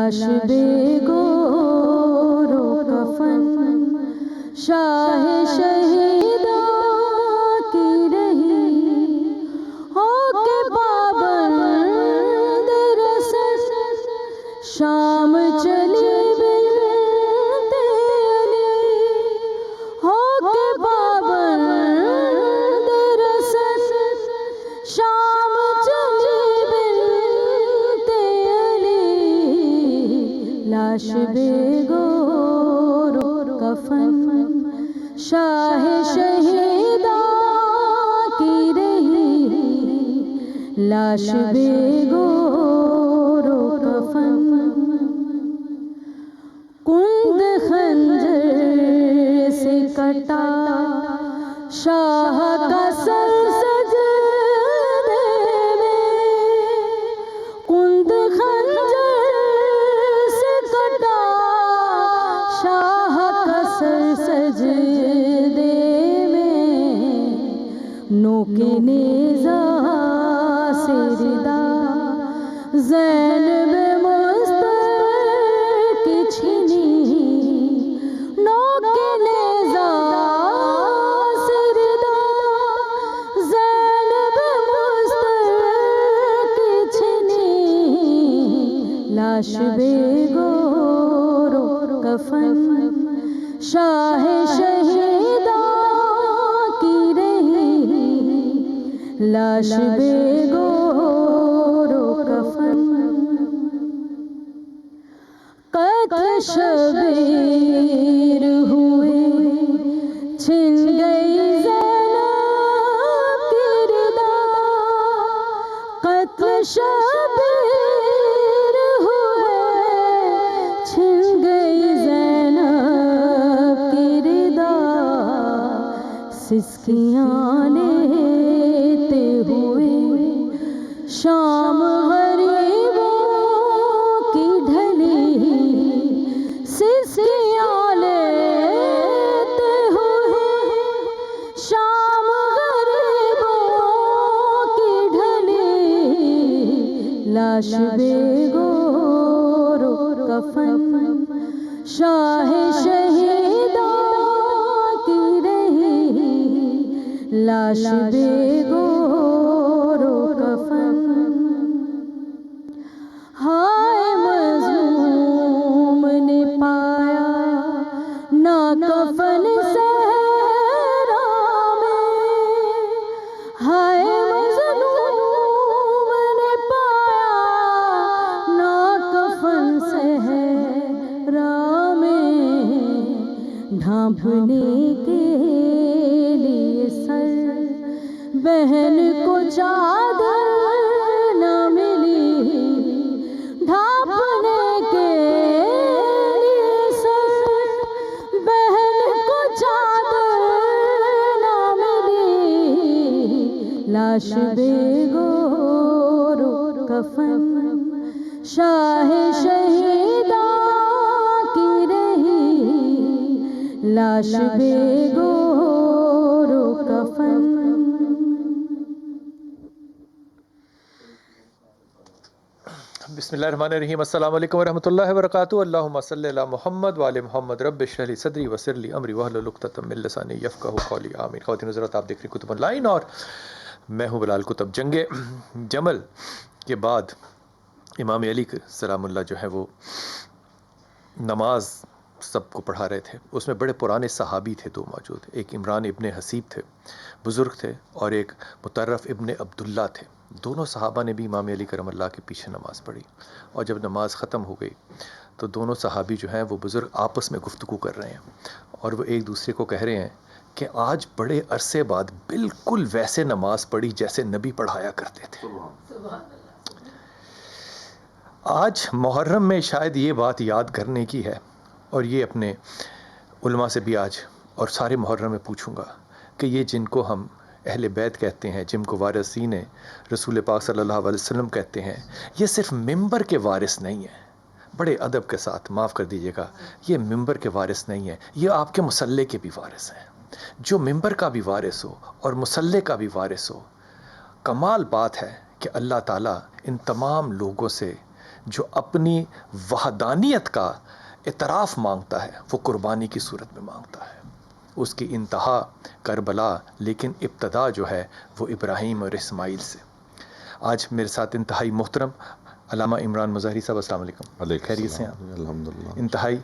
لاش بے گور و کفن شاہ شہیداں کی رہی ہو کے پابند رسل شام چلی بنت علی ہو کے پابند رسل شام چلی بنت علی لاش بے گور و کفن شاہ شہیداں کی رہی لاش بے گور و کفن کند خنجر سے کٹا شاہ کا سر سجدے میں کند خنجر سے کٹا شاہ کا سر سجدے میں نوک نیزہ سے ردا زینب مستر کی چھینی نوک نیزہ سے ردا زینب مستر کی چھینی لاش بے گور و کفن شاہ شہیداں کی رہی لاش بے گور و کفن قتل شبیر ہوئے چھن گئی زینب کی ردا قتل شبیر ہوئے چھن گئی زینب کی ردا سسکیاں لیتے ہوئے شام غریبوں کی ڈھلی سسکیاں لیتے ہوئے شام غریبوں کی ڈھلی لاش بے گور و کفن شاہ شہیداں کی رہی لاش بے گور و کفن ہائے مظلوم نے پایا نہ کفن صحرا میں ہائے مظلوم نے پایا نہ کفن صحرا میں ڈھانپنے کے لیے سر بہن کو چادر نہ ملی ڈھانپنے کے لیے سر بہن کو چادر نہ ملی لاش بے گور و کفن شاہ شہیداں کی رہی لاش بے گور و کفن بسم اللہ الرحمن الرحیم السلام علیکم ورحمۃ اللہ وبرکاتہ اللہم صلی علی محمد وعلی محمد رب اشرح لی صدری ویسر لی امری واحلل عقدۃ من لسانی یفقہوا قولی آمین۔ خواتین حضرات آپ دیکھ رہے ہیں کتب آن لائن اور میں ہوں بلال کتب۔ جنگ جمل کے بعد امام علی سلام اللہ جو ہے وہ نماز سب کو پڑھا رہے تھے۔ اس میں بڑے پرانے صحابی تھے دو موجود، ایک عمران ابن حسیب تھے، بزرگ تھے، اور ایک مطرف ابن عبداللہ تھے۔ دونوں صحابہ نے بھی امام علی کرم اللہ کے پیچھے نماز پڑھی، اور جب نماز ختم ہو گئی تو دونوں صحابی جو ہیں وہ بزرگ آپس میں گفتگو کر رہے ہیں، اور وہ ایک دوسرے کو کہہ رہے ہیں کہ آج بڑے عرصے بعد بالکل ویسے نماز پڑھی جیسے نبی پڑھایا کرتے تھے۔ آج محرم میں شاید یہ بات یاد کرنے کی ہے، اور یہ اپنے علماء سے بھی آج اور سارے محرم میں پوچھوں گا کہ یہ جن کو ہم اہل بیت کہتے ہیں، جن کو وارثین رسول پاک صلی اللہ علیہ وسلم کہتے ہیں، یہ صرف ممبر کے وارث نہیں ہیں۔ بڑے ادب کے ساتھ معاف کر دیجیے گا، یہ ممبر کے وارث نہیں ہیں، یہ آپ کے مصلے کے بھی وارث ہیں۔ جو ممبر کا بھی وارث ہو اور مصلے کا بھی وارث ہو، کمال بات ہے کہ اللہ تعالیٰ ان تمام لوگوں سے جو اپنی وحدانیت کا اعتراف مانگتا ہے وہ قربانی کی صورت میں مانگتا ہے. اس کی انتہا کربلا لیکن ابتدا جو ہے وہ ابراہیم اور اسماعیل سے. آج میرے ساتھ انتہائی محترم علامہ عمران مظاہری صاحب، السلام علیکم. خیریت سے ہیں آپ؟ الحمدللہ. انتہائی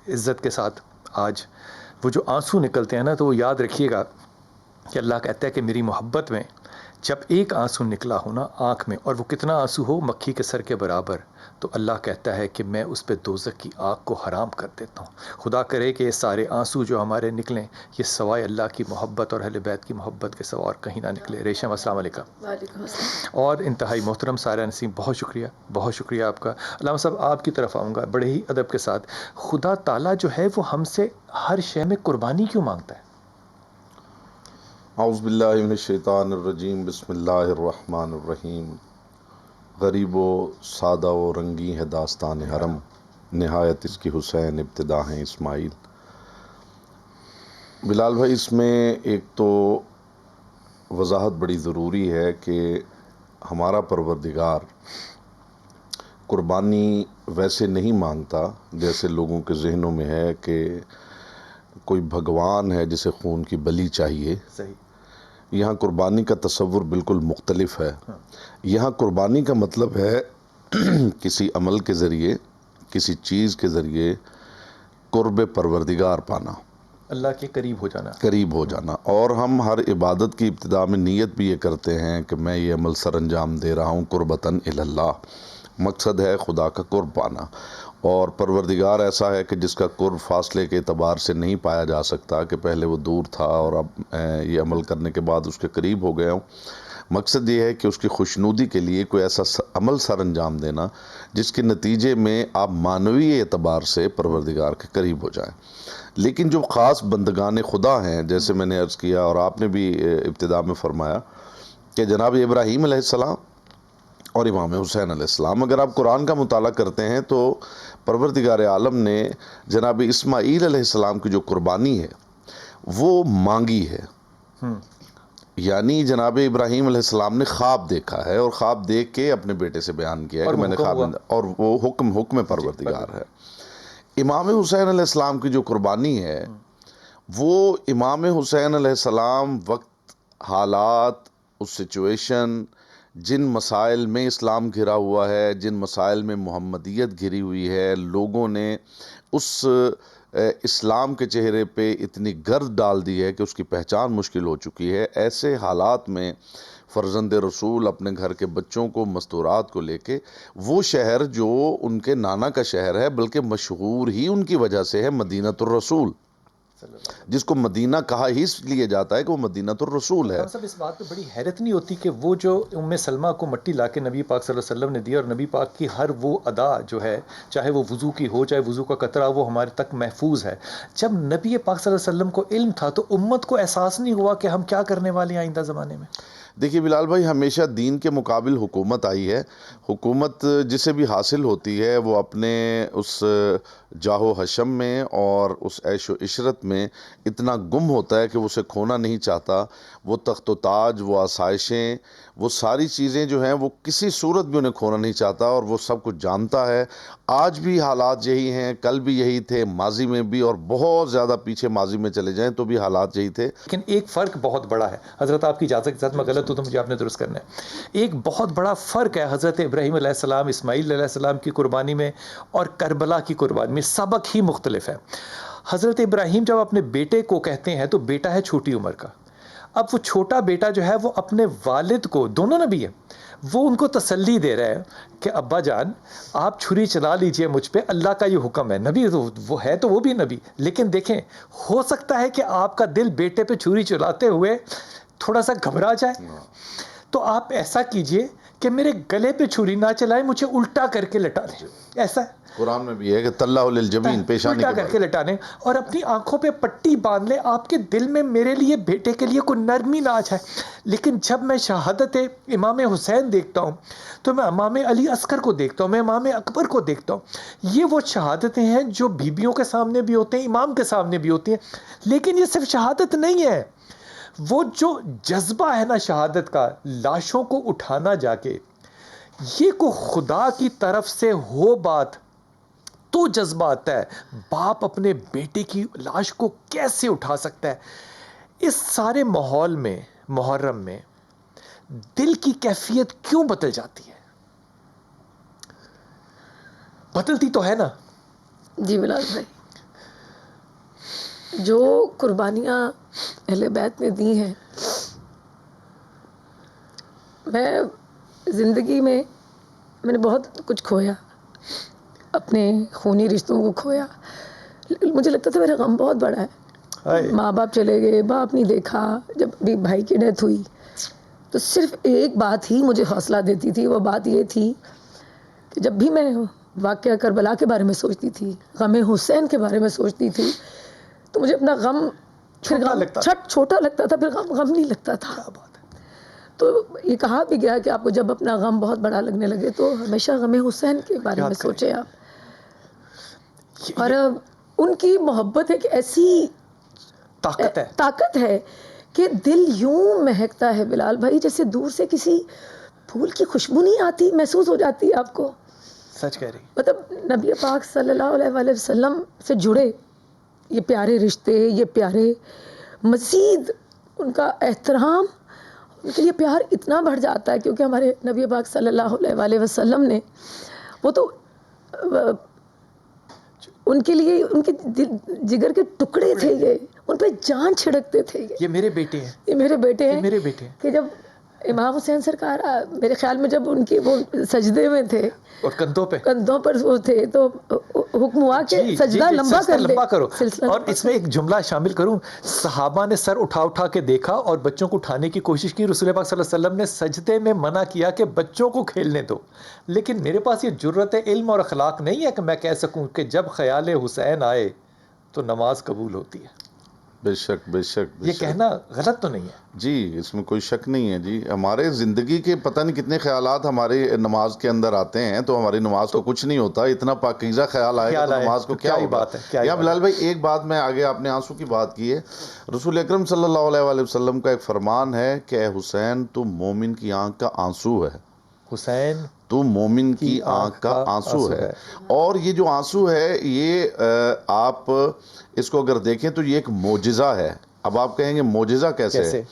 عزت کے ساتھ آج وہ جو آنسو نکلتے ہیں نا، تو وہ یاد رکھیے گا کہ اللہ کہتا ہے کہ میری محبت میں جب ایک آنسو نکلا ہو نا آنکھ میں، اور وہ کتنا آنسو ہو، مکھی کے سر کے برابر، تو اللہ کہتا ہے کہ میں اس پہ دوزخ کی آگ کو حرام کر دیتا ہوں. خدا کرے کہ یہ سارے آنسو جو ہمارے نکلیں یہ سوائے اللہ کی محبت اور اہل بیت کی محبت کے سوا اور کہیں نہ نکلے. ریشم، السلام علیکم. وعلیکم السلام. اور انتہائی محترم سارہ نسیم، بہت شکریہ، بہت شکریہ آپ کا. علامہ صاحب آپ کی طرف آؤں گا بڑے ہی ادب کے ساتھ. خدا تعالیٰ جو ہے وہ ہم سے ہر شے میں قربانی کیوں مانگتا ہے؟ اعوذ باللہ من الشیطان الرجیم. بسم اللہ الرحمن الرحیم. غریب و سادہ و رنگی ہے داستان حرم، نہایت اس کی حسین ابتدا ہیں اسماعیل. بلال بھائی، اس میں ایک تو وضاحت بڑی ضروری ہے کہ ہمارا پروردگار قربانی ویسے نہیں مانگتا جیسے لوگوں کے ذہنوں میں ہے کہ کوئی بھگوان ہے جسے خون کی بلی چاہیے. صحیح. یہاں قربانی کا تصور بالکل مختلف ہے. یہاں قربانی کا مطلب ہے کسی عمل کے ذریعے، کسی چیز کے ذریعے قرب پروردگار پانا، اللہ کے قریب ہو جانا. قریب ہو جانا. اور ہم ہر عبادت کی ابتدا میں نیت بھی یہ کرتے ہیں کہ میں یہ عمل سر انجام دے رہا ہوں قربتاً الی اللہ. مقصد ہے خدا کا قرب پانا. اور پروردگار ایسا ہے کہ جس کا قرب فاصلے کے اعتبار سے نہیں پایا جا سکتا کہ پہلے وہ دور تھا اور اب یہ عمل کرنے کے بعد اس کے قریب ہو گیا ہوں. مقصد یہ ہے کہ اس کی خوشنودی کے لیے کوئی ایسا عمل سر انجام دینا جس کے نتیجے میں آپ معنوی اعتبار سے پروردگار کے قریب ہو جائیں. لیکن جو خاص بندگان خدا ہیں، جیسے میں نے عرض کیا اور آپ نے بھی ابتدا میں فرمایا کہ جناب ابراہیم علیہ السلام اور امام حسین علیہ السلام، اگر آپ قرآن کا مطالعہ کرتے ہیں تو پروردگار عالم نے جناب اسماعیل علیہ السلام کی جو قربانی ہے وہ مانگی ہے. یعنی جناب ابراہیم علیہ السلام نے خواب دیکھا ہے اور خواب دیکھ کے اپنے بیٹے سے بیان کیا ہے کہ میں نے خواب، اور وہ حکم پروردگار ہے. امام حسین علیہ السلام کی جو قربانی ہے وہ امام حسین علیہ السلام وقت، حالات، اس سچویشن، جن مسائل میں اسلام گھرا ہوا ہے، جن مسائل میں محمدیت گھری ہوئی ہے، لوگوں نے اس اسلام کے چہرے پہ اتنی گرد ڈال دی ہے کہ اس کی پہچان مشکل ہو چکی ہے. ایسے حالات میں فرزند رسول اپنے گھر کے بچوں کو، مستورات کو لے کے وہ شہر جو ان کے نانا کا شہر ہے، بلکہ مشہور ہی ان کی وجہ سے ہے، مدینۃ الرسول، جس کو مدینہ کہا ہی اس لیے جاتا ہے کہ وہ مدینۃ الرسول ہے. صاحب اس بات پہ بڑی حیرت نہیں ہوتی کہ وہ جو ام سلمہ کو مٹی لا کے نبی پاک صلی اللہ علیہ وسلم نے دی، اور نبی پاک کی ہر وہ ادا جو ہے، چاہے وہ وضو کی ہو، چاہے وضو کا قطرہ، وہ ہمارے تک محفوظ ہے. جب نبی پاک صلی اللہ علیہ وسلم کو علم تھا تو امت کو احساس نہیں ہوا کہ ہم کیا کرنے والے ہیں آئندہ زمانے میں؟ دیکھیے بلال بھائی، ہمیشہ دین کے مقابل حکومت آئی ہے. حکومت جسے بھی حاصل ہوتی ہے وہ اپنے اس جاہ و حشم میں اور اس عیش و عشرت میں اتنا گم ہوتا ہے کہ وہ اسے کھونا نہیں چاہتا. وہ تخت و تاج، وہ آسائشیں، وہ ساری چیزیں جو ہیں وہ کسی صورت بھی انہیں کھونا نہیں چاہتا، اور وہ سب کچھ جانتا ہے. آج بھی حالات یہی ہیں، کل بھی یہی تھے، ماضی میں بھی، اور بہت زیادہ پیچھے ماضی میں چلے جائیں تو بھی حالات یہی تھے. لیکن ایک فرق بہت بڑا ہے حضرت، آپ کی اجازت کے ساتھ، میں غلط ہوں تو مجھے آپ نے درست کرنا ہے. ایک بہت بڑا فرق ہے حضرت ابراہیم علیہ السلام، اسماعیل علیہ السلام کی قربانی میں اور کربلا کی قربانی میں. سبق ہی مختلف ہے. حضرت ابراہیم جب اپنے بیٹے کو کہتے ہیں تو بیٹا ہے چھوٹی عمر کا. اب وہ چھوٹا بیٹا جو ہے وہ اپنے والد کو، دونوں نبی ہیں، وہ ان کو تسلی دے رہے ہیں کہ ابا جان آپ چھری چلا لیجئے مجھ پہ، اللہ کا یہ حکم ہے. نبی وہ ہے تو وہ بھی نبی، لیکن دیکھیں ہو سکتا ہے کہ آپ کا دل بیٹے پہ چھری چلاتے ہوئے تھوڑا سا گھبرا جائے، تو آپ ایسا کیجئے کہ میرے گلے پہ چھری نہ چلائیں، مجھے الٹا کر کے لٹا دیں. ایسا ہے قرآن میں بھی ہے کہ طلّہ للجبین، پیشانی الٹا کے کر کے بال. لٹا لیں اور اپنی آنکھوں پہ پٹی باندھ لیں. آپ کے دل میں میرے لیے، بیٹے کے لیے کوئی نرمی نہ آ جائے. لیکن جب میں شہادت امام حسین دیکھتا ہوں تو میں امام علی اصغر کو دیکھتا ہوں، میں امام اکبر کو دیکھتا ہوں. یہ وہ شہادتیں ہیں جو بیویوں کے سامنے بھی ہوتے ہیں، امام کے سامنے بھی ہوتی ہیں. لیکن یہ صرف شہادت نہیں ہے، وہ جو جذبہ ہے نا شہادت کا، لاشوں کو اٹھانا جا کے، یہ کو خدا کی طرف سے ہو بات تو جذبہ آتا ہے. باپ اپنے بیٹے کی لاش کو کیسے اٹھا سکتا ہے؟ اس سارے ماحول میں محرم میں دل کی کیفیت کیوں بدل جاتی ہے؟ بدلتی تو ہے نا. جی بلال بھائی، جو قربانیاں اہل بیت نے دی ہیں، میں زندگی میں نے بہت کچھ کھویا، اپنے خونی رشتوں کو کھویا. مجھے لگتا تھا میرا غم بہت بڑا ہے. ماں باپ چلے گئے، باپ نہیں دیکھا. جب ابھی بھائی کی ڈیتھ ہوئی تو صرف ایک بات ہی مجھے حوصلہ دیتی تھی، وہ بات یہ تھی کہ جب بھی میں واقعہ کربلا کے بارے میں سوچتی تھی، غم حسین کے بارے میں سوچتی تھی، تو مجھے اپنا غم چھوٹا لگتا تھا، پھر غم نہیں لگتا تھا. تو یہ کہا بھی گیا کہ آپ کو جب اپنا غم بہت بڑا لگنے لگے تو ہمیشہ غم حسین کے بارے میں سوچیں آپ. اور ان کی محبت ایک ایسی طاقت ہے کہ دل یوں مہکتا ہے بلال بھائی، جیسے دور سے کسی پھول کی خوشبو نہیں آتی، محسوس ہو جاتی ہے آپ کو. سچ کہہ رہی. مطلب نبی پاک صلی اللہ علیہ وسلم سے جڑے یہ پیارے رشتے، یہ پیارے، مزید ان کا احترام، ان کے لیے پیار اتنا بڑھ جاتا ہے کیونکہ ہمارے نبی پاک صلی اللہ علیہ وسلم نے وہ تو ان کے لیے ان کے جگر کے ٹکڑے تھے، یہ ان پہ جان چھڑکتے تھے. یہ میرے بیٹے ہیں، یہ میرے بیٹے ہیں. میرے بیٹے ہیں. کہ جب امام حسین سرکار میرے خیال میں جب ان کی وہ سجدے میں تھے اور کندھوں پر وہ تھے تو حکم ہوا کہ سجدہ لمبا کرو. اور اس میں ایک جملہ شامل کروں، صحابہ نے سر اٹھا اٹھا کے دیکھا اور بچوں کو اٹھانے کی کوشش کی. رسول پاک صلی اللہ علیہ وسلم نے سجدے میں منع کیا کہ بچوں کو کھیلنے دو. لیکن میرے پاس یہ جرت علم اور اخلاق نہیں ہے کہ میں کہہ سکوں کہ جب خیال حسین آئے تو نماز قبول ہوتی ہے. بے شک بے شک بے یہ شک. کہنا غلط تو نہیں ہے؟ جی اس میں کوئی شک نہیں ہے. جی ہمارے زندگی کے پتہ نہیں کتنے خیالات ہماری نماز کے اندر آتے ہیں تو ہماری نماز کو کچھ نہیں ہوتا. اتنا پاکیزہ خیال آئے گا تو نماز کو کیا ہوگا. یا بلال بھائی ایک بات میں آگے، آپ نے آنسو کی بات کی ہے. رسول اکرم صلی اللہ علیہ وسلم کا ایک فرمان ہے کہ اے حسین تو مومن کی آنکھ کا آنسو ہے. حسین تو مومن کی آنکھ کا آنسو ہے. اور یہ جو آنسو ہے یہ آپ اس کو اگر دیکھیں تو یہ ایک معجزہ ہے. اب آپ کہیں گے معجزہ کیسے ہے؟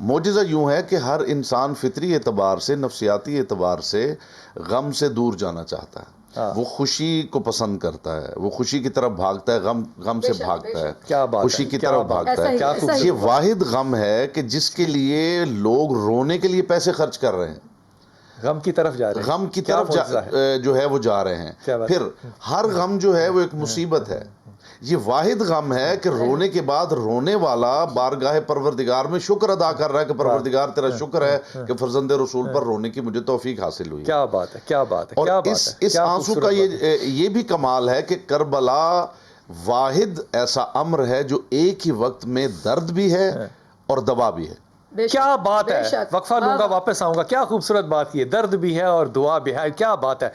معجزہ یوں ہے کہ ہر انسان فطری اعتبار سے، نفسیاتی اعتبار سے غم سے دور جانا چاہتا ہے. وہ خوشی کو پسند کرتا ہے، وہ خوشی کی طرف بھاگتا ہے، غم سے بھاگتا ہے، خوشی کی طرف بھاگتا ہے. یہ واحد غم ہے کہ جس کے لیے لوگ رونے کے لیے پیسے خرچ کر رہے ہیں، غم کی طرف جا رہے ہیں، غم کی طرف جو ہے وہ جا رہے ہیں. پھر ہر غم جو ہے وہ ایک مصیبت ہے. یہ واحد غم ہے کہ رونے کے بعد رونے والا بارگاہ پروردگار میں شکر ادا کر رہا ہے کہ پروردگار تیرا شکر ہے کہ فرزند رسول پر رونے کی مجھے توفیق حاصل ہوئی. کیا بات ہے، کیا بات ہے. اور اس آنسو کا یہ بھی کمال ہے کہ کربلا واحد ایسا امر ہے جو ایک ہی وقت میں درد بھی ہے اور دوا بھی ہے. کیا بات ہے. وقفہ لوں گا، واپس آؤں گا. کیا خوبصورت بات کی ہے. درد بھی ہے اور دعا بھی ہے. کیا بات ہے.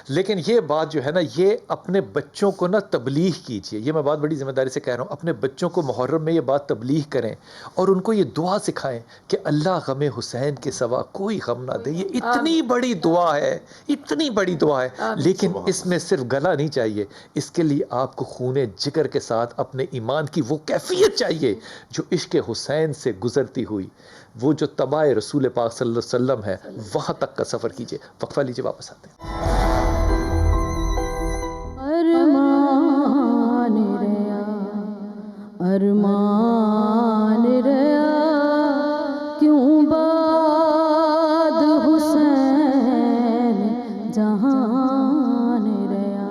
لیکن یہ بات جو ہے نا، یہ اپنے بچوں کو نا تبلیغ کیجئے. یہ میں بات بڑی ذمہ داری سے کہہ رہا ہوں. اپنے بچوں کو محرم میں یہ بات تبلیغ کریں اور ان کو یہ دعا سکھائیں کہ اللہ غم حسین کے سوا کوئی غم نہ دے. یہ اتنی بڑی دعا ہے، اتنی بڑی دعا ہے. لیکن اس میں صرف گلا نہیں چاہیے. اس کے لیے آپ کو خون جگر کے ساتھ اپنے ایمان کی وہ کیفیت چاہیے جو عشق حسین سے گزرتی ہوئی، وہ جو تباہ رسول پاک صلی اللہ علیہ وسلم ہے، وہاں تک کا سفر کیجئے. وقفہ لیجئے، واپس آتے ہیں. ارمان ریا، ارمان ریا، کیوں باد حسین جہان ریا.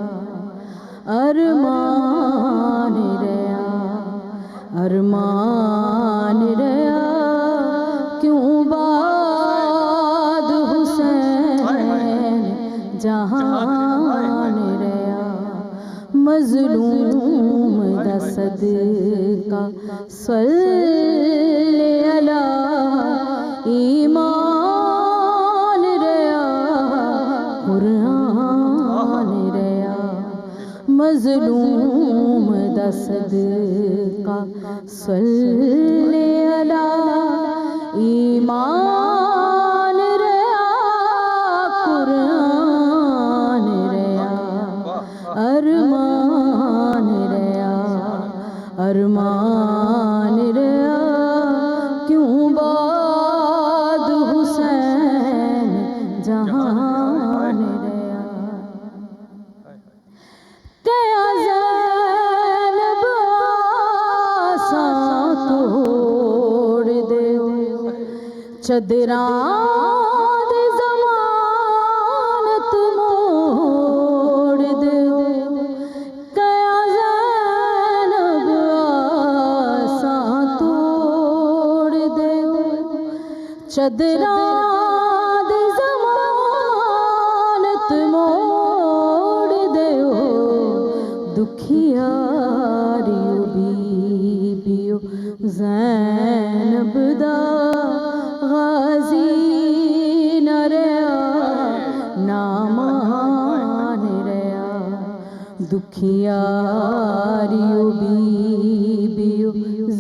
ارمان ریا، ارمان ریا، کیوں باد حسین جہان ریا. مظلوم دا صدقہ صلی علی ایمان ریا، قرآن ریا. مظلوم دا صدقہ صلی علی ایمان ریا، قرآن چدراں دی ضمانت موڑ دے کیا زینب آساں توڑ دے چدراں دی ضمانت موڑ دے دکھیاریو بیبیو زینب دا غازی نہ رہیا نامان رہیا دکھیاریو بیبیو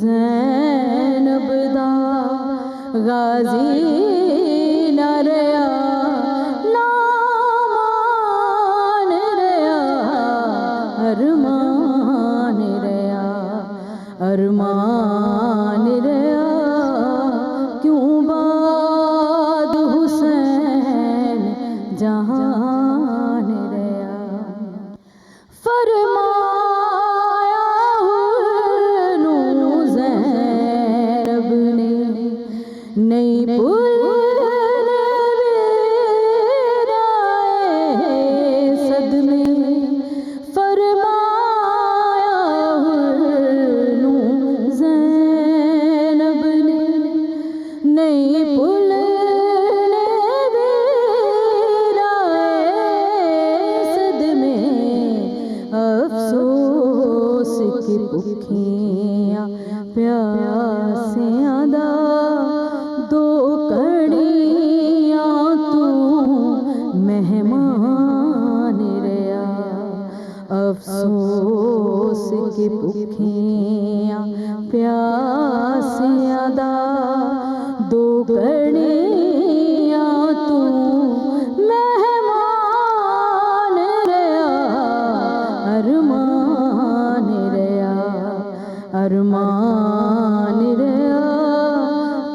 زینب دا غازی نہ رہیا نامان رہیا ارمان رہیا ارمان رہیا کیوں بعد حسین جہان رہیا فرمایا نو زینب نے نہیں بھولنے ویرائے صدمے فرمایا نو زینب نے نہیں بھولنے ویرائے صدمے افسوس کی بھکھیاں پیاسیاں دا دو کڑیاں تو مہمان رہیا افسوس کی بھکھیاں پیاسیاں دا دو کڑیاں تو مہمان رہیا ارمان رہیا ارمان رہیا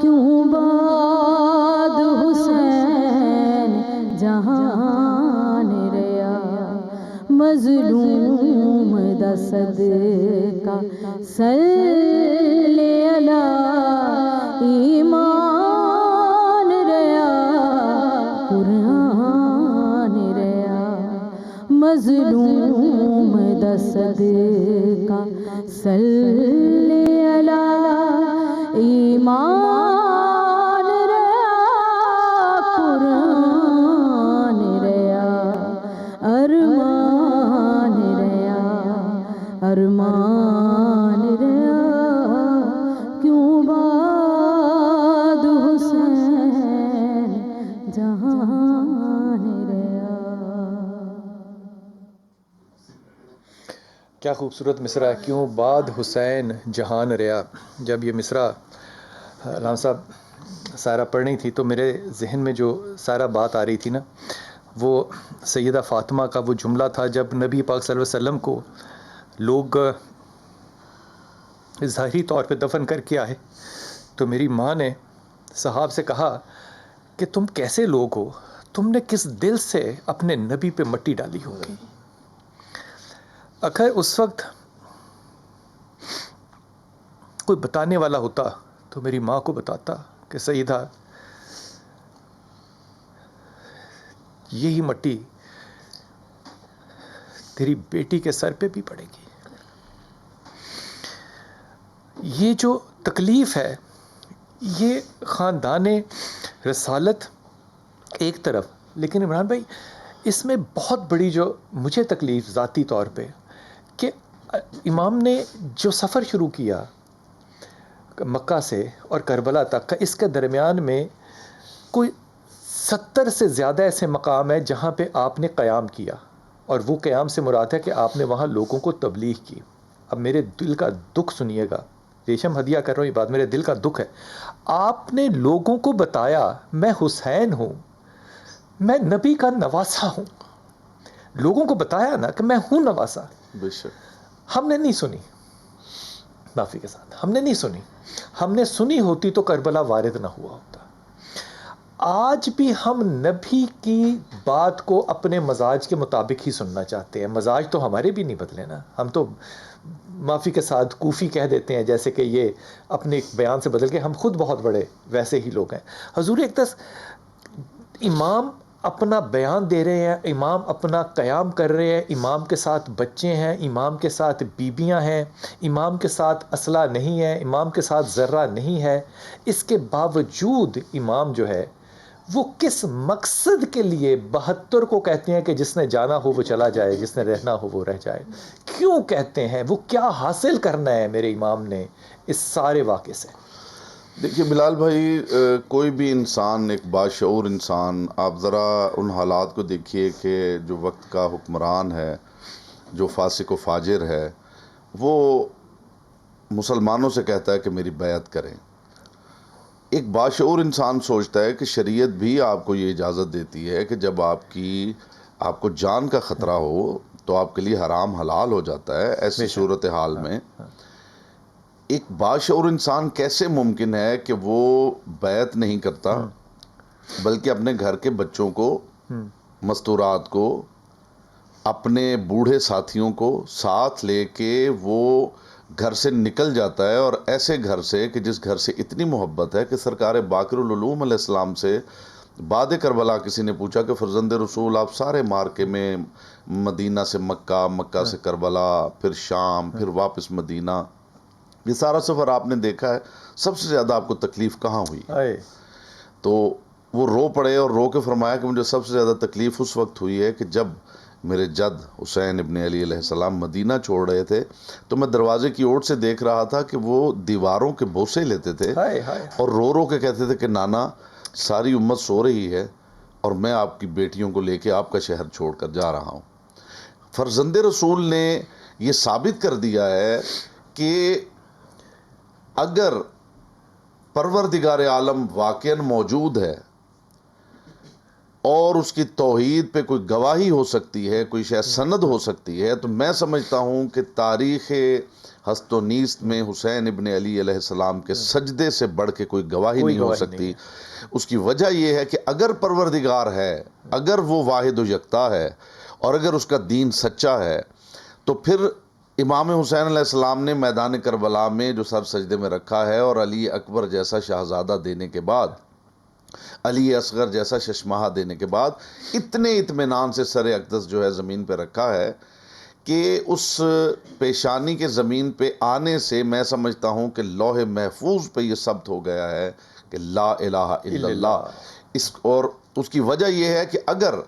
کیوں بعد حسین جہان رہیا مظلوم دا صدقہ صلی علی ایمان رہیا قرآن رہیا مظلوم دا صدقہ صلی علی ایمان رہیا قرآن رہیا ارمان رہیا ارمان رہیا کیوں بعد حسین جہان رہیا. کیا خوبصورت مصرع ہے، کیوں بعد حسین جہان رہا. جب یہ مصرع علامہ صاحب سارا پڑھنی تھی تو میرے ذہن میں جو سارا بات آ رہی تھی نا، وہ سیدہ فاطمہ کا وہ جملہ تھا جب نبی پاک صلی اللہ علیہ وسلم کو لوگ ظاہری طور پہ دفن کر کے آئے تو میری ماں نے صحاب سے کہا کہ تم کیسے لوگ ہو، تم نے کس دل سے اپنے نبی پہ مٹی ڈالی ہوگی. اگر اس وقت کوئی بتانے والا ہوتا تو میری ماں کو بتاتا کہ سیدہ یہی مٹی تیری بیٹی کے سر پہ بھی پڑے گی. یہ جو تکلیف ہے، یہ خاندان رسالت ایک طرف، لیکن عمران بھائی اس میں بہت بڑی جو مجھے تکلیف ذاتی طور پہ کہ امام نے جو سفر شروع کیا مکہ سے اور کربلا تک کا، اس کے درمیان میں کوئی 70 سے زیادہ ایسے مقام ہیں جہاں پہ آپ نے قیام کیا، اور وہ قیام سے مراد ہے کہ آپ نے وہاں لوگوں کو تبلیغ کی. اب میرے دل کا دکھ سنیے گا، ریشم ہدیہ کر رہا ہوں یہ بات، میرے دل کا دکھ ہے. آپ نے لوگوں کو بتایا میں حسین ہوں، میں نبی کا نواسا ہوں. لوگوں کو بتایا نا کہ میں ہوں نواسا. بے شک ہم نے نہیں سنی، معافی کے ساتھ ہم نے نہیں سنی. ہم نے سنی ہوتی تو کربلا وارد نہ ہوا ہوتا. آج بھی ہم نبی کی بات کو اپنے مزاج کے مطابق ہی سننا چاہتے ہیں. مزاج تو ہمارے بھی نہیں بدلے نا. ہم تو معافی کے ساتھ کوفی کہہ دیتے ہیں، جیسے کہ یہ اپنے بیان سے بدل کے ہم خود بہت بڑے ویسے ہی لوگ ہیں. حضور اقدس امام اپنا بیان دے رہے ہیں، امام اپنا قیام کر رہے ہیں، امام کے ساتھ بچے ہیں، امام کے ساتھ بیبیاں ہیں، امام کے ساتھ اسلحہ نہیں ہے، امام کے ساتھ ذرہ نہیں ہے. اس کے باوجود امام جو ہے وہ کس مقصد کے لیے 72 کو کہتے ہیں کہ جس نے جانا ہو وہ چلا جائے، جس نے رہنا ہو وہ رہ جائے. کیوں کہتے ہیں؟ وہ کیا حاصل کرنا ہے میرے امام نے اس سارے واقعے سے؟ دیکھیے بلال بھائی، کوئی بھی انسان، ایک باشعور انسان، آپ ذرا ان حالات کو دیکھیے کہ جو وقت کا حکمران ہے، جو فاسق و فاجر ہے، وہ مسلمانوں سے کہتا ہے کہ میری بیعت کریں. ایک باشعور انسان سوچتا ہے کہ شریعت بھی آپ کو یہ اجازت دیتی ہے کہ جب آپ کو جان کا خطرہ ہو تو آپ کے لیے حرام حلال ہو جاتا ہے. ایسی صورتحال میں ایک باشعور انسان کیسے ممکن ہے کہ وہ بیعت نہیں کرتا، بلکہ اپنے گھر کے بچوں کو، مستورات کو، اپنے بوڑھے ساتھیوں کو ساتھ لے کے وہ گھر سے نکل جاتا ہے، اور ایسے گھر سے کہ جس گھر سے اتنی محبت ہے کہ سرکار باقر العلوم علیہ السلام سے بعد کربلا کسی نے پوچھا کہ فرزند رسول آپ سارے مارکے میں مدینہ سے مکہ، مکہ سے کربلا، پھر شام، پھر واپس مدینہ، یہ سارا سفر آپ نے دیکھا ہے، سب سے زیادہ آپ کو تکلیف کہاں ہوئی؟ تو وہ رو پڑے اور رو کے فرمایا کہ مجھے سب سے زیادہ تکلیف اس وقت ہوئی ہے کہ جب میرے جد حسین ابن علی علیہ السلام مدینہ چھوڑ رہے تھے تو میں دروازے کی اوٹ سے دیکھ رہا تھا کہ وہ دیواروں کے بوسے لیتے تھے اور رو رو کے کہتے تھے کہ نانا ساری امت سو رہی ہے اور میں آپ کی بیٹیوں کو لے کے آپ کا شہر چھوڑ کر جا رہا ہوں. فرزند رسول نے یہ ثابت کر دیا ہے کہ اگر پروردگار عالم واقعاً موجود ہے اور اس کی توحید پہ کوئی گواہی ہو سکتی ہے، کوئی شاید سند ہو سکتی ہے، تو میں سمجھتا ہوں کہ تاریخ ہست و نیست میں حسین ابن علی علیہ السلام کے سجدے سے بڑھ کے کوئی گواہی نہیں ہو سکتی. اس کی وجہ یہ ہے کہ اگر پروردگار ہے، اگر وہ واحد و یکتا ہے، اور اگر اس کا دین سچا ہے، تو پھر امام حسین علیہ السلام نے میدان کربلا میں جو سر سجدے میں رکھا ہے، اور علی اکبر جیسا شہزادہ دینے کے بعد، علی اصغر جیسا ششماہا دینے کے بعد، اتنے اطمینان سے سر اقدس جو ہے زمین پہ رکھا ہے کہ اس پیشانی کے زمین پہ آنے سے میں سمجھتا ہوں کہ لوح محفوظ پہ یہ ثبت ہو گیا ہے کہ لا الہ الا اللہ. اور اس کی وجہ یہ ہے کہ اگر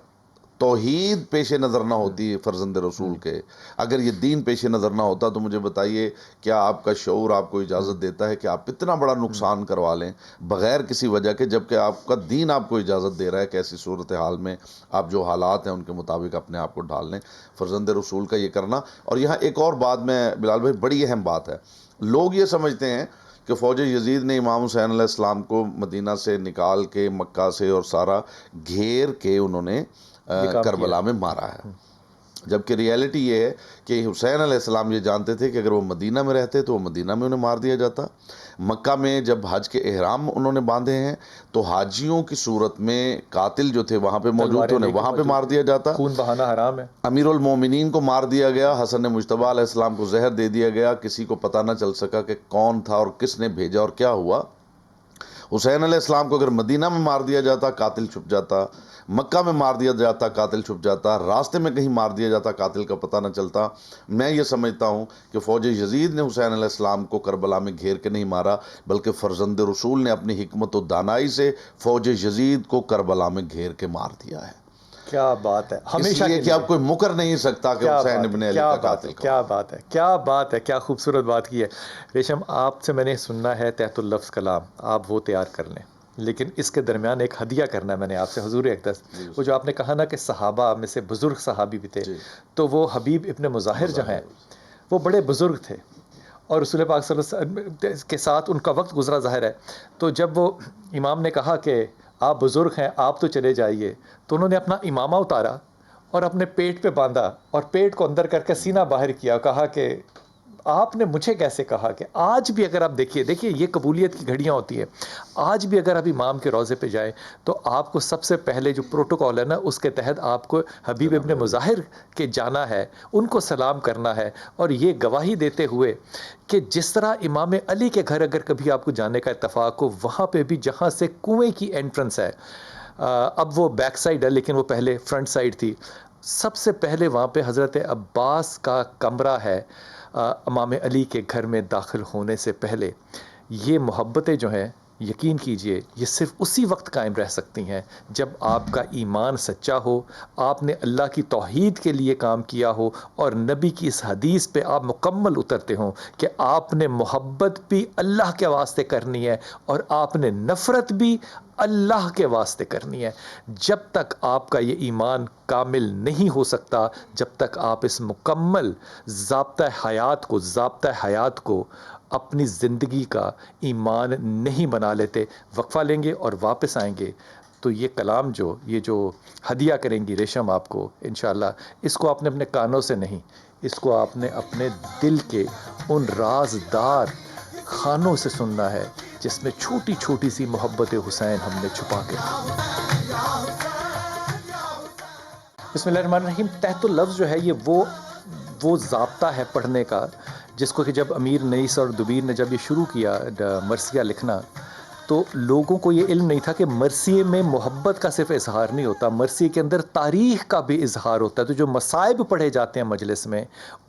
توحید پیش نظر نہ ہوتی فرزند رسول کے، اگر یہ دین پیش نظر نہ ہوتا، تو مجھے بتائیے کیا آپ کا شعور آپ کو اجازت دیتا ہے کہ آپ اتنا بڑا نقصان کروا لیں بغیر کسی وجہ کے، جبکہ آپ کا دین آپ کو اجازت دے رہا ہے کہ ایسی صورتحال میں آپ جو حالات ہیں ان کے مطابق اپنے آپ کو ڈھال لیں. فرزند رسول کا یہ کرنا. اور یہاں ایک اور بات میں بلال بھائی، بڑی اہم بات ہے، لوگ یہ سمجھتے ہیں کہ فوج یزید نے امام حسین علیہ السلام کو مدینہ سے نکال کے مکہ سے اور سارا گھیر کے انہوں نے کربلا میں مارا ہے، جبکہ ریالٹی یہ ہے کہ حسین علیہ السلام یہ جانتے تھے کہ اگر وہ مدینہ میں رہتے تو وہ مدینہ میں انہیں مار دیا جاتا. مکہ میں جب حج کے احرام انہوں نے باندھے ہیں تو حاجیوں کی صورت میں قاتل جو تھے وہاں پہ موجود تھے، انہیں وہاں پہ مار دیا جاتا. خون بہانا حرام ہے. امیر المومنین کو مار دیا گیا، حسن مجتبیٰ علیہ السلام کو زہر دے دیا گیا، کسی کو پتہ نہ چل سکا کہ کون تھا اور کس نے بھیجا اور کیا ہوا. حسین علیہ السلام کو اگر مدینہ میں مار دیا جاتا قاتل چھپ جاتا، مکہ میں مار دیا جاتا قاتل چھپ جاتا، راستے میں کہیں مار دیا جاتا قاتل کا پتہ نہ چلتا. میں یہ سمجھتا ہوں کہ فوج یزید نے حسین علیہ السلام کو کربلا میں گھیر کے نہیں مارا، بلکہ فرزند رسول نے اپنی حکمت و دانائی سے فوج یزید کو کربلا میں گھیر کے مار دیا ہے. کیا بات ہے! ہمیشہ کہ اب کوئی مکر نہیں سکتا کہ حسین ابن علی کا قاتل. کیا بات ہے، کیا بات ہے، کیا خوبصورت بات کی ہے. ریشم، آپ سے میں نے سننا ہے تحت اللفظ کلام، آپ وہ تیار کر لیں، لیکن اس کے درمیان ایک ہدیہ کرنا ہے میں نے آپ سے حضور اقدس. وہ جو آپ نے کہا نا کہ صحابہ میں سے بزرگ صحابی بھی تھے، تو وہ حبیب ابن مظاہر جو ہیں وہ بڑے بزرگ تھے، اور رسول پاک صلی اللہ علیہ وسلم کے ساتھ ان کا وقت گزرا ظاہر ہے. تو جب وہ امام نے کہا کہ آپ بزرگ ہیں، آپ تو چلے جائیے، تو انہوں نے اپنا امامہ اتارا اور اپنے پیٹ پہ باندھا اور پیٹ کو اندر کر کے سینہ باہر کیا، کہا کہ آپ نے مجھے کیسے کہا کہ آج بھی اگر آپ دیکھیے یہ قبولیت کی گھڑیاں ہوتی ہیں. آج بھی اگر آپ امام کے روضے پہ جائیں تو آپ کو سب سے پہلے جو پروٹوکول ہے نا اس کے تحت آپ کو حبیب ابن مظاہر کے جانا ہے, ان کو سلام کرنا ہے, اور یہ گواہی دیتے ہوئے کہ جس طرح امام علی کے گھر اگر کبھی آپ کو جانے کا اتفاق ہو, وہاں پہ بھی جہاں سے کنویں کی انٹرنس ہے, اب وہ بیک سائڈ ہے لیکن وہ پہلے فرنٹ سائڈ تھی, سب سے پہلے وہاں پہ حضرت عباس کا کمرہ ہے امام علی کے گھر میں داخل ہونے سے پہلے. یہ محبتیں جو ہیں یقین کیجئے یہ صرف اسی وقت قائم رہ سکتی ہیں جب آپ کا ایمان سچا ہو, آپ نے اللہ کی توحید کے لیے کام کیا ہو, اور نبی کی اس حدیث پہ آپ مکمل اترتے ہوں کہ آپ نے محبت بھی اللہ کے واسطے کرنی ہے اور آپ نے نفرت بھی اللہ کے واسطے کرنی ہے. جب تک آپ کا یہ ایمان کامل نہیں ہو سکتا, جب تک آپ اس مکمل ضابطۂ حیات کو اپنی زندگی کا ایمان نہیں بنا لیتے. وقفہ لیں گے اور واپس آئیں گے تو یہ کلام یہ جو ہدیہ کریں گی ریشم آپ کو انشاءاللہ, اس کو آپ نے اپنے کانوں سے نہیں, اس کو آپ نے اپنے دل کے ان رازدار خانوں سے سننا ہے جس میں چھوٹی چھوٹی سی محبت حسین ہم نے چھپا کے. بسم اللہ الرحمن الرحیم. تحت اللفظ جو ہے یہ وہ ضابطہ ہے پڑھنے کا جس کو کہ جب امیر نئیس اور دبیر نے جب یہ شروع کیا مرثیہ لکھنا تو لوگوں کو یہ علم نہیں تھا کہ مرثیے میں محبت کا صرف اظہار نہیں ہوتا, مرثیے کے اندر تاریخ کا بھی اظہار ہوتا ہے. تو جو مصائب پڑھے جاتے ہیں مجلس میں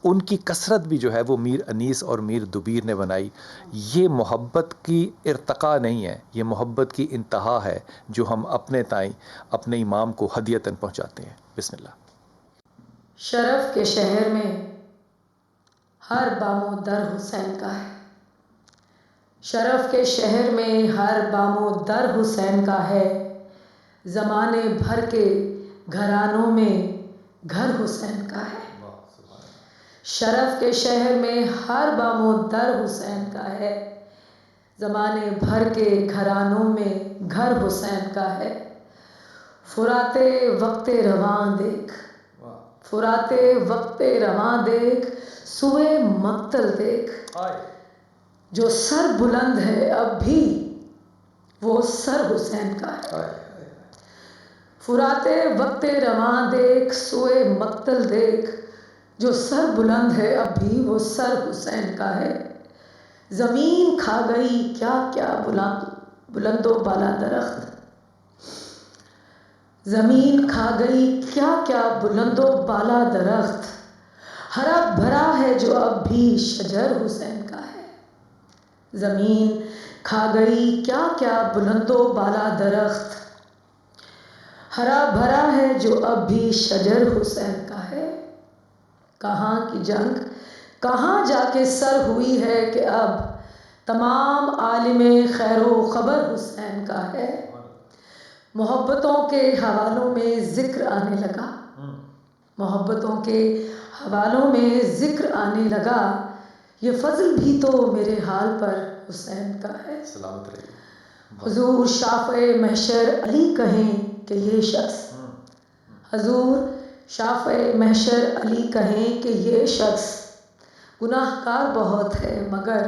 ان کی کثرت بھی جو ہے وہ میر انیس اور میر دبیر نے بنائی. یہ محبت کی ارتقا نہیں ہے, یہ محبت کی انتہا ہے جو ہم اپنے تائیں اپنے امام کو ہدیتاً پہنچاتے ہیں. بسم اللہ. شرف کے شہر میں ہر بام و در حسین کا ہے. شرف کے شہر میں ہر بام و در حسین کا ہے. زمانے بھر کے گھرانوں میں گھر حسین کا ہے. شرف کے شہر میں ہر بام و در حسین کا ہے. زمانے بھر کے گھرانوں میں گھر حسین کا ہے. فراتے وقت رواں دیکھ, فراتے وقت رواں دیکھ, سوئے مقتل دیکھ. جو سر بلند ہے اب بھی وہ سر حسین کا ہے. فراتے وقت رواں دیکھ, سوئے مقتل دیکھ. جو سر بلند ہے اب بھی وہ سر حسین کا ہے. زمین کھا گئی کیا کیا بلند و بالا درخت. زمین کھا گئی کیا کیا بلند و بالا درخت. ہرا بھرا ہے جو اب بھی شجر حسین کا ہے. زمین کھا گئی کیا کیا بلند و بالا درخت. ہرا بھرا ہے جو اب بھی شجر حسین کا ہے. کہاں کی جنگ کہاں جا کے سر ہوئی ہے کہ اب تمام عالم خیر و خبر حسین کا ہے. محبتوں کے حوالوں میں ذکر آنے لگا, محبتوں کے حوالوں میں ذکر آنے لگا. یہ فضل بھی تو میرے حال پر حسین کا ہے. سلامت رہیے. حضور شافع محشر علی کہیں کہ یہ شخص, حضور شافع محشر علی کہیں کہ یہ شخص گناہ کار بہت ہے مگر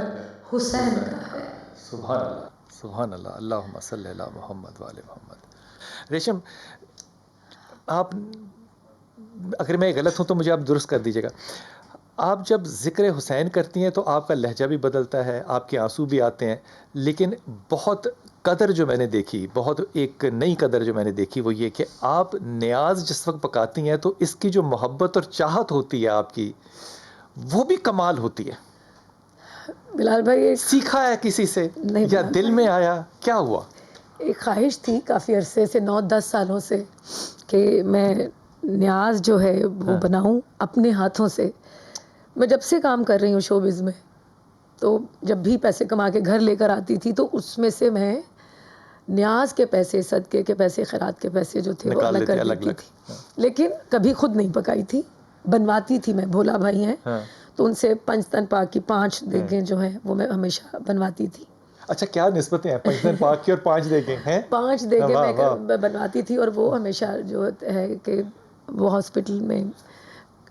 حسین کا ہے. سبحان اللہ سبحان اللہ. اللہم صلی علی محمد وآل محمد. ریشم آپ اگر میں غلط ہوں تو مجھے آپ درست کر دیجیے گا. آپ جب ذکر حسین کرتی ہیں تو آپ کا لہجہ بھی بدلتا ہے, آپ کے آنسو بھی آتے ہیں, لیکن بہت قدر جو میں نے دیکھی, بہت ایک نئی قدر جو میں نے دیکھی وہ یہ کہ آپ نیاز جس وقت پکاتی ہیں تو اس کی جو محبت اور چاہت ہوتی ہے آپ کی وہ بھی کمال ہوتی ہے. بلال بھائی سیکھا ہے کسی سے یا دل میں آیا, کیا ہوا؟ ایک خواہش تھی کافی عرصے سے, 9-10 سالوں سے, کہ میں نیاز جو ہے وہ بناؤں اپنے ہاتھوں سے. میں جب سے کام کر رہی ہوں شوبز میں تو جب بھی پیسے کما کے گھر لے کر آتی تھی تو اس میں سے میں نیاز کے پیسے, صدقے کے پیسے, خیرات کے پیسے جو تھے وہ الگ کر دیتی تھی. لیکن کبھی خود نہیں پکائی تھی, بنواتی تھی میں. بھولا بھائی ہیں تو ان سے پنجتن پاک کی 5 دیگیں جو ہیں وہ میں ہمیشہ بنواتی تھی. اچھا کیا نسبتیں ہیں پنجتن پاک کی اور 5 دیگیں ہیں؟ 5 دیگیں میں بنواتی تھی, اور وہ ہمیشہ جو ہے کہ وہ ہاسپٹل میں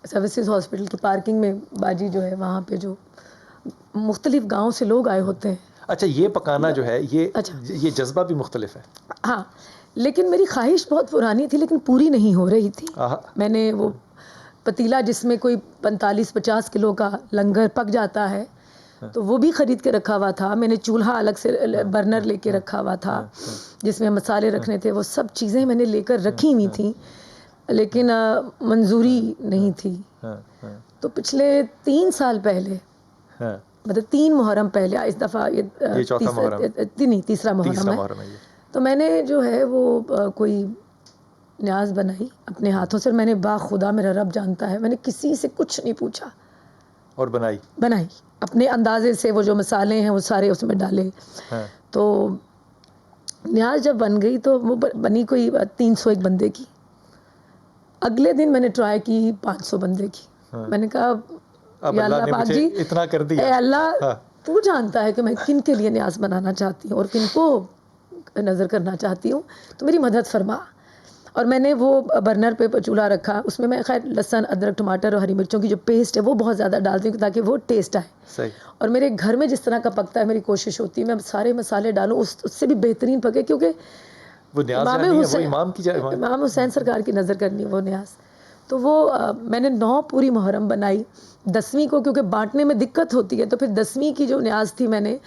سروسز ہاسپٹل کی پارکنگ میں باجی جو ہے وہاں پہ جو مختلف گاؤں سے لوگ آئے ہوتے ہیں. اچھا یہ پکانا جو ہے اچھا. یہ جذبہ بھی مختلف ہے. ہاں لیکن میری خواہش بہت پرانی تھی لیکن پوری نہیں ہو رہی تھی. میں نے وہ پتیلا جس میں کوئی 45-50 کلو کا لنگر پک جاتا ہے تو وہ بھی خرید کے رکھا ہوا تھا. میں نے چولہا الگ سے برنر لے کے رکھا ہوا تھا جس میں مسالے رکھنے تھے. وہ سب چیزیں میں نے لے کر رکھی ہوئی تھیں لیکن منظوری نہیں تھی. تو پچھلے 3 سال پہلے مطلب 3 محرم پہلے اس دفعہ یہ چوتھا محرم نہیں تیسرا محرم ہے. تو میں نے جو ہے وہ کوئی نیاز بنائی اپنے ہاتھوں سے. میں نے باخدا میرا رب جانتا ہے میں نے کسی سے کچھ نہیں پوچھا اور بنائی اپنے اندازے سے. وہ جو مسالے ہیں وہ سارے اس میں ڈالے. تو نیاز جب بن گئی تو وہ بنی کوئی 301 بندے کی. اگلے دن میں نے ٹرائی کی 500 بندے کی. میں نے کہا یا اللہ پاک جی اتنا کر دیا, اے اللہ تو جانتا ہے کہ میں کن کے لیے نیاز بنانا چاہتی ہوں اور کن کو نظر کرنا چاہتی ہوں, تو میری مدد فرما. اور میں نے وہ برنر پہ چولہا رکھا. اس میں میں خیر لہسن ادرک ٹماٹر اور ہری مرچوں کی جو پیسٹ ہے وہ بہت زیادہ ڈالتی ہوں تاکہ وہ ٹیسٹ آئے. صحیح. اور میرے گھر میں جس طرح کا پکتا ہے میری کوشش ہوتی ہے میں سارے مسالے ڈالوں اس سے بھی بہترین پکے, کیونکہ وہ امام حسین سرکار کی نظر کرنی وہ نیاز. تو وہ میں نے 9 پوری محرم بنائی. 10ویں کو کیونکہ بانٹنے میں دقت ہوتی ہے تو پھر 10ویں کی جو نیاز تھی میں نے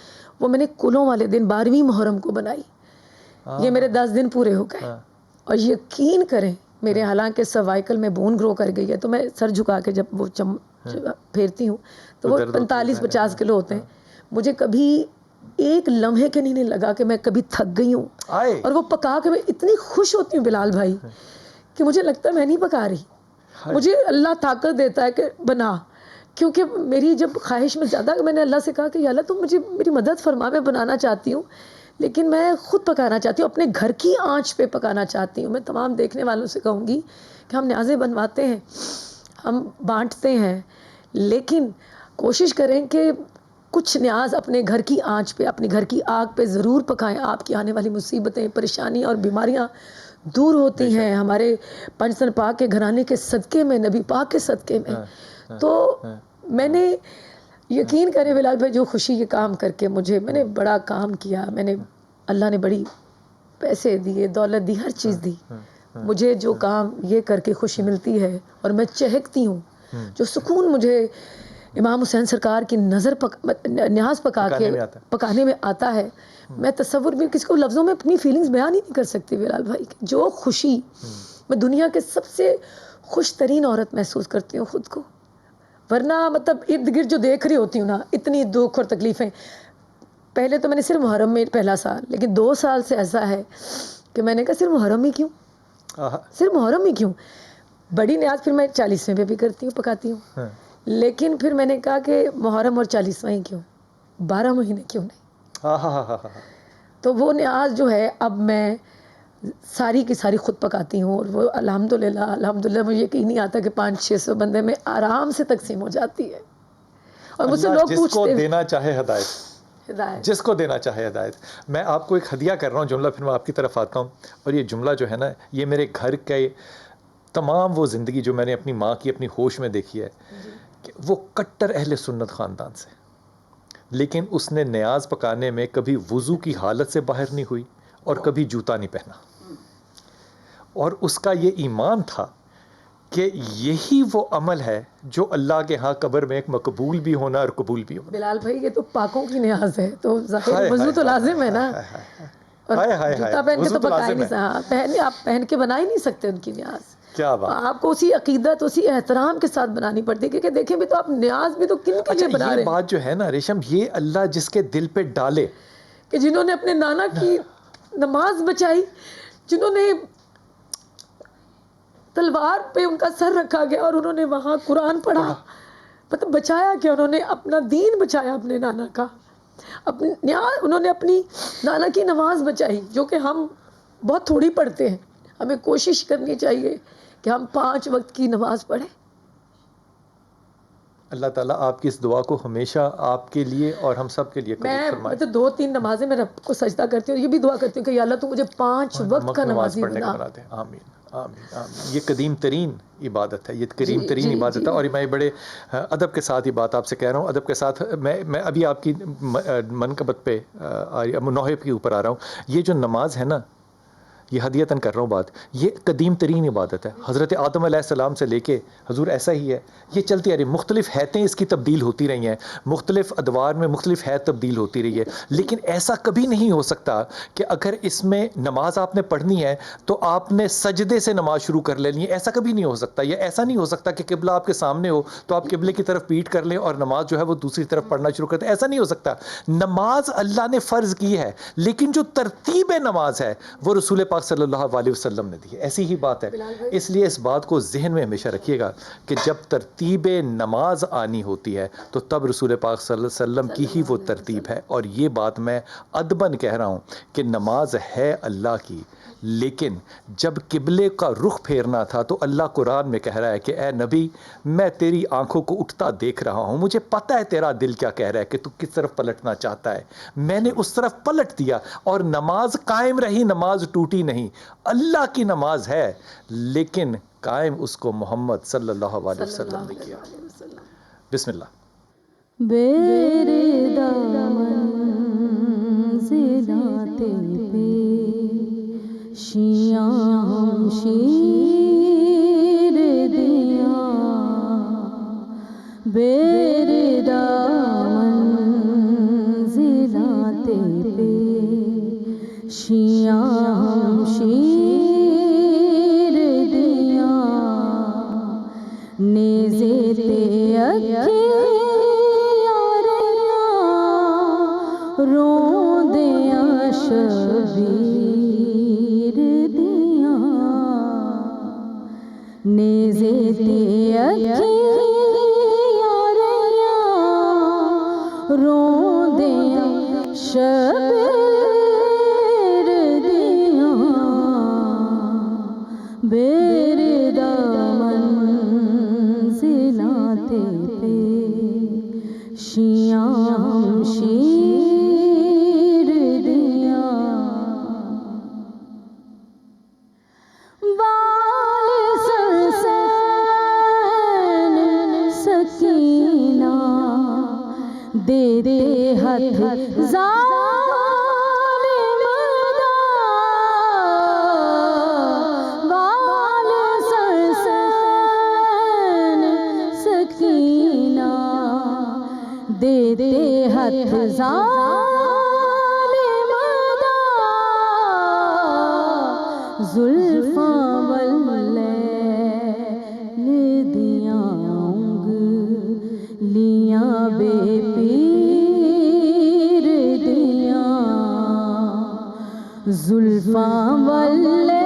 کلوں والے دن 12ویں محرم کو بنائی. یہ میرے 10 دن پورے ہو گئے. اور یقین کریں میرے حالانکہ سروائکل میں بون گرو کر گئی ہے تو میں سر جھکا کے جب وہ پھیرتی ہوں تو وہ 45-50 کلو ہوتے ہیں. مجھے کبھی ایک لمحے کے نہیں لگا کہ میں کبھی تھک گئی ہوں. اور وہ پکا کے میں اتنی خوش ہوتی ہوں بلال بھائی کہ مجھے لگتا ہے میں نہیں پکا رہی. مجھے اللہ طاقت دیتا ہے کہ بنا, کیونکہ میری جب خواہش میں زیادہ میں نے اللہ سے کہا کہ یا اللہ تم مجھے میری مدد فرما. میں بنانا چاہتی ہوں لیکن میں خود پکانا چاہتی ہوں, اپنے گھر کی آنچ پہ پکانا چاہتی ہوں. میں تمام دیکھنے والوں سے کہوں گی کہ ہم نیازیں بنواتے ہیں, ہم بانٹتے ہیں, لیکن کوشش کریں کہ کچھ نیاز اپنے گھر کی آنچ پہ اپنے گھر کی آگ پہ ضرور پکائیں. آپ کی آنے والی مصیبتیں پریشانی اور بیماریاں دور ہوتی ہیں ہمارے پنجتن پاک کے گھرانے کے صدقے میں, نبی پاک کے صدقے میں. تو میں نے یقین کرے بلال بھائی جو خوشی یہ کام کر کے میں نے بڑا کام کیا. میں نے اللہ نے بڑی پیسے دیے, دولت دی, ہر چیز دی. مجھے جو کام یہ کر کے خوشی ملتی ہے اور میں چہکتی ہوں, جو سکون مجھے امام حسین سرکار کی نظر نیاز پکانے میں آتا ہے, میں تصور بھی کسی کو لفظوں میں اپنی فیلنگز بیان ہی نہیں کر سکتی بلال بھائی. جو خوشی میں دنیا کے سب سے خوش ترین عورت محسوس کرتی ہوں خود کو. ورنہ مطلب ارد گرد جو دیکھ رہی ہوتی ہوں نا اتنی دکھ اور تکلیفیں. پہلے تو میں نے صرف محرم میں پہلا سال, لیکن 2 سال سے ایسا ہے کہ میں نے کہا صرف محرم ہی کیوں. بڑی نیاز پھر میں 40ویں پہ بھی کرتی ہوں, پکاتی ہوں. لیکن پھر میں نے کہا کہ محرم اور 40واں ہی کیوں, 12 مہینے کیوں نہیں. تو وہ نیاز جو ہے اب میں ساری کی ساری خود پکاتی ہوں. اور وہ الحمدللہ مجھے یقین نہیں آتا کہ 500-600 بندے میں آرام سے تقسیم ہو جاتی ہے. اور مجھ سے لوگ پوچھتے ہیں جس کو دینا چاہے ہدایت, جس کو دینا چاہے ہدایت. میں آپ کو ایک ہدیہ کر رہا ہوں جملہ, پھر میں آپ کی طرف آتا ہوں. اور یہ جملہ جو ہے نا یہ میرے گھر کے تمام وہ زندگی جو میں نے اپنی ماں کی اپنی ہوش میں دیکھی ہے کہ وہ کٹر اہل سنت خاندان سے, لیکن اس نے نیاز پکانے میں کبھی وضو کی حالت سے باہر نہیں ہوئی اور کبھی جوتا نہیں پہنا. اور اس کا یہ ایمان تھا کہ یہی وہ عمل ہے جو اللہ کے ہاں قبر میں ایک مقبول بھی ہونا اور قبول بھی ہونا. بلال بھائی یہ تو پاکوں کی نیاز ہے, تو ظاہر وضو تو لازم ہے نا. اور جوتا پہن کے تو پکا ہی نہیں, آپ پہن کے بنا ہی نہیں سکتے ان کی نیاز. کیا بات. آپ کو اسی عقیدت اسی احترام کے ساتھ بنانی پڑتی ہے, کیونکہ دیکھیں بھی تو آپ نیاز بھی تو کن کے لیے بنا رہے ہیں. یہ بات جو ہے نا ریشم, یہ اللہ جس کے دل پہ ڈالے کہ جنہوں نے اپنے نانا کی نماز بچائی, جنہوں نے تلوار پہ ان کا سر رکھا گیا اور انہوں نے وہاں قرآن پڑھا, مطلب بچایا کہ انہوں نے اپنا دین بچایا اپنے نانا کا, انہوں نے اپنی نانا کی نماز بچائی, جو کہ ہم بہت تھوڑی پڑھتے ہیں. ہمیں کوشش کرنی چاہیے کہ ہم 5 وقت کی نماز پڑھیں. اللہ تعالیٰ آپ کی اس دعا کو ہمیشہ آپ کے لیے اور ہم سب کے لیے قبول فرمائے. میں 2-3 نمازیں میں رب کو سجدہ کرتی ہوں, یہ بھی دعا کرتی ہوں کہ یا اللہ تو مجھے 5 وقت کا نمازی بنا. آمین آمین آمین. یہ قدیم ترین عبادت ہے، یہ قدیم ترین جی، عبادت جی. ہے. اور میں بڑے ادب کے ساتھ یہ بات آپ سے کہہ رہا ہوں، ادب کے ساتھ. میں ابھی آپ کی منقبت پہ نوحے کے اوپر آ رہا ہوں. یہ جو نماز ہے نا، یہ ہدیتاً کر رہا ہوں بات، یہ قدیم ترین عبادت ہے. حضرت آدم علیہ السلام سے لے کے حضور ایسا ہی ہے، یہ چلتی آ رہی. مختلف حیتیں اس کی تبدیل ہوتی رہی ہیں، مختلف ادوار میں مختلف حیت تبدیل ہوتی رہی ہے. لیکن ایسا کبھی نہیں ہو سکتا کہ اگر اس میں نماز آپ نے پڑھنی ہے تو آپ نے سجدے سے نماز شروع کر لینی ہے. ایسا کبھی نہیں ہو سکتا. یہ ایسا نہیں ہو سکتا کہ قبلہ آپ کے سامنے ہو تو آپ قبلے کی طرف پیٹ کر لیں اور نماز جو ہے وہ دوسری طرف پڑھنا شروع کر دیں. ایسا نہیں ہو سکتا. نماز اللہ نے فرض کی ہے، لیکن جو ترتیب نماز ہے وہ رسول پاک صلی اللہ علیہ وسلم نے دی ہے. ایسی ہی بات ہے. اس لیے اس بات کو ذہن میں ہمیشہ رکھیے گا کہ جب ترتیب نماز آنی ہوتی ہے تو تب رسول پاک صلی اللہ علیہ وسلم کی ہی وہ ترتیب ہے. اور یہ بات میں ادباً کہہ رہا ہوں کہ نماز ہے اللہ کی، لیکن جب قبلے کا رخ پھیرنا تھا تو اللہ قرآن میں کہہ رہا ہے کہ اے نبی، میں تیری آنکھوں کو اٹھتا دیکھ رہا ہوں، مجھے پتہ ہے تیرا دل کیا کہہ رہا ہے کہ تو کس طرف پلٹنا چاہتا ہے. میں نے اس طرف پلٹ دیا اور نماز قائم رہی، نماز ٹوٹی نہیں. اللہ کی نماز ہے، لیکن قائم اس کو محمد صلی اللہ علیہ وسلم نے کیا. بسم اللہ. بیرے منزلاتے پہ شیعہ شیر دیا، بیرے منزلاتے پہ شیعہ شیر دیا، نیزے تے روندیاں شبیر دیاں، نیزے تے روندیاں شبیر دیاں، بیرے منزلاتے پہ شیعہ شیر دیا، بال سرسین سکینہ دیتے ہاتھ ظالم دا، بال سرسین سکینہ دیتے ہاتھ ظالم دا، زلفاں واللیل دیاں انگلیاں بے پیر دیاں، زلفاں واللیل